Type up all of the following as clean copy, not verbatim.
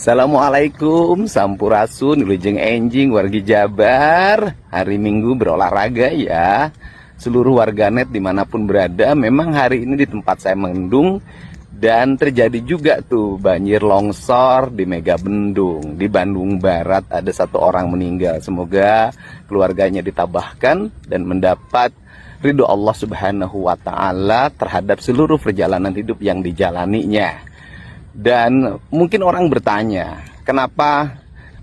Assalamualaikum, sampurasun, wilujeng enjing, wargi Jabar. Hari Minggu berolahraga ya. Seluruh warganet dimanapun berada, memang hari ini di tempat saya mendung. Dan terjadi juga tuh banjir longsor di Megabendung. Di Bandung Barat ada satu orang meninggal. Semoga keluarganya ditabahkan dan mendapat ridho Allah Subhanahu wa Ta'ala terhadap seluruh perjalanan hidup yang dijalaninya. Dan mungkin orang bertanya, kenapa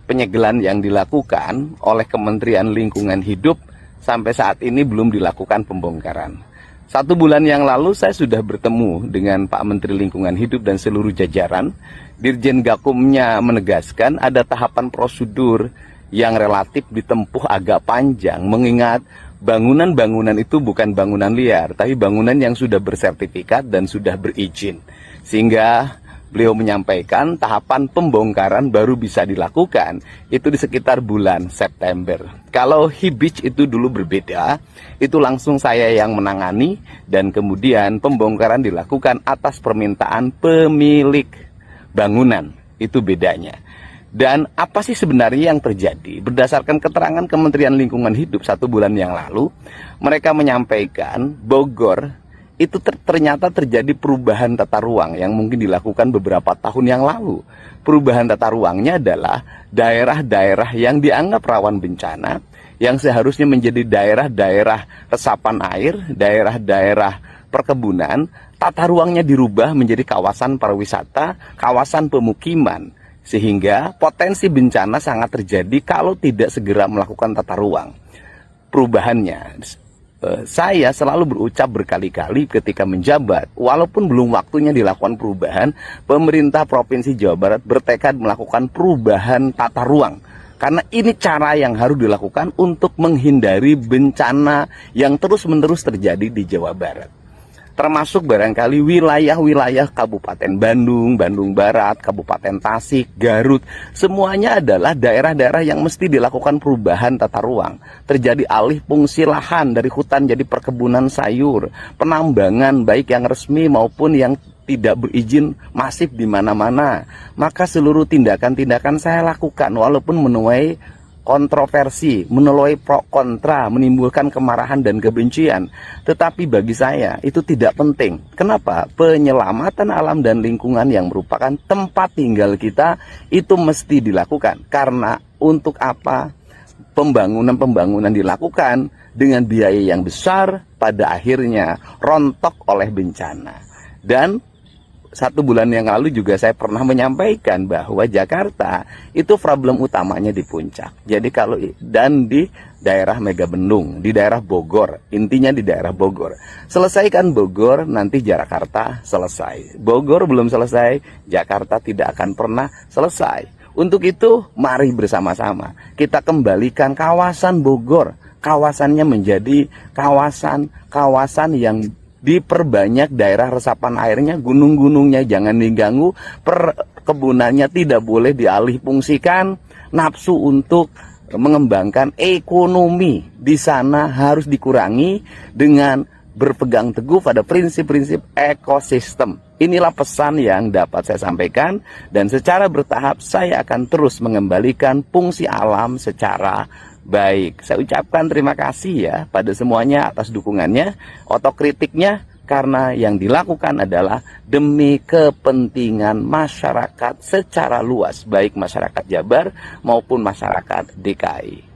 penyegelan yang dilakukan oleh Kementerian Lingkungan Hidup sampai saat ini belum dilakukan pembongkaran? 1 bulan yang lalu saya sudah bertemu dengan Pak Menteri Lingkungan Hidup dan seluruh jajaran. Dirjen Gakumnya menegaskan ada tahapan prosedur yang relatif ditempuh agak panjang, mengingat bangunan-bangunan itu bukan bangunan liar, tapi bangunan yang sudah bersertifikat dan sudah berizin. Sehingga beliau menyampaikan tahapan pembongkaran baru bisa dilakukan itu di sekitar bulan September. Kalau Hibich itu dulu berbeda, itu langsung saya yang menangani dan kemudian pembongkaran dilakukan atas permintaan pemilik bangunan. Itu bedanya. Dan apa sih sebenarnya yang terjadi? Berdasarkan keterangan Kementerian Lingkungan Hidup 1 bulan yang lalu, mereka menyampaikan Bogor itu ternyata terjadi perubahan tata ruang yang mungkin dilakukan beberapa tahun yang lalu. Perubahan tata ruangnya adalah daerah-daerah yang dianggap rawan bencana, yang seharusnya menjadi daerah-daerah resapan air, daerah-daerah perkebunan, tata ruangnya dirubah menjadi kawasan pariwisata, kawasan pemukiman. Sehingga potensi bencana sangat terjadi kalau tidak segera melakukan tata ruang. Perubahannya, saya selalu berucap berkali-kali ketika menjabat, walaupun belum waktunya dilakukan perubahan, pemerintah Provinsi Jawa Barat bertekad melakukan perubahan tata ruang. Karena ini cara yang harus dilakukan untuk menghindari bencana yang terus-menerus terjadi di Jawa Barat. Termasuk barangkali wilayah-wilayah Kabupaten Bandung, Bandung Barat, Kabupaten Tasik, Garut. Semuanya adalah daerah-daerah yang mesti dilakukan perubahan tata ruang. Terjadi alih fungsi lahan dari hutan jadi perkebunan sayur. Penambangan baik yang resmi maupun yang tidak berizin masif di mana-mana. Maka seluruh tindakan-tindakan saya lakukan walaupun menuai kontroversi, menuai pro kontra, menimbulkan kemarahan dan kebencian. Tetapi bagi saya itu tidak penting. Kenapa? Penyelamatan alam dan lingkungan yang merupakan tempat tinggal kita itu mesti dilakukan. Karena untuk apa pembangunan-pembangunan dilakukan dengan biaya yang besar, pada akhirnya rontok oleh bencana. Dan 1 bulan yang lalu juga saya pernah menyampaikan bahwa Jakarta itu problem utamanya di puncak. Jadi kalau dan di daerah Megabendung, di daerah Bogor, intinya di daerah Bogor. Selesaikan Bogor, nanti Jakarta selesai. Bogor belum selesai, Jakarta tidak akan pernah selesai. Untuk itu, mari bersama-sama kita kembalikan kawasan Bogor. Kawasannya menjadi kawasan yang diperbanyak daerah resapan airnya, gunung-gunungnya jangan diganggu, perkebunannya tidak boleh dialih fungsikan, nafsu untuk mengembangkan ekonomi di sana harus dikurangi dengan berpegang teguh pada prinsip-prinsip ekosistem. Inilah pesan yang dapat saya sampaikan dan secara bertahap saya akan terus mengembalikan fungsi alam secara baik. Saya ucapkan terima kasih ya pada semuanya atas dukungannya, otokritiknya, karena yang dilakukan adalah demi kepentingan masyarakat secara luas, baik masyarakat Jabar maupun masyarakat DKI.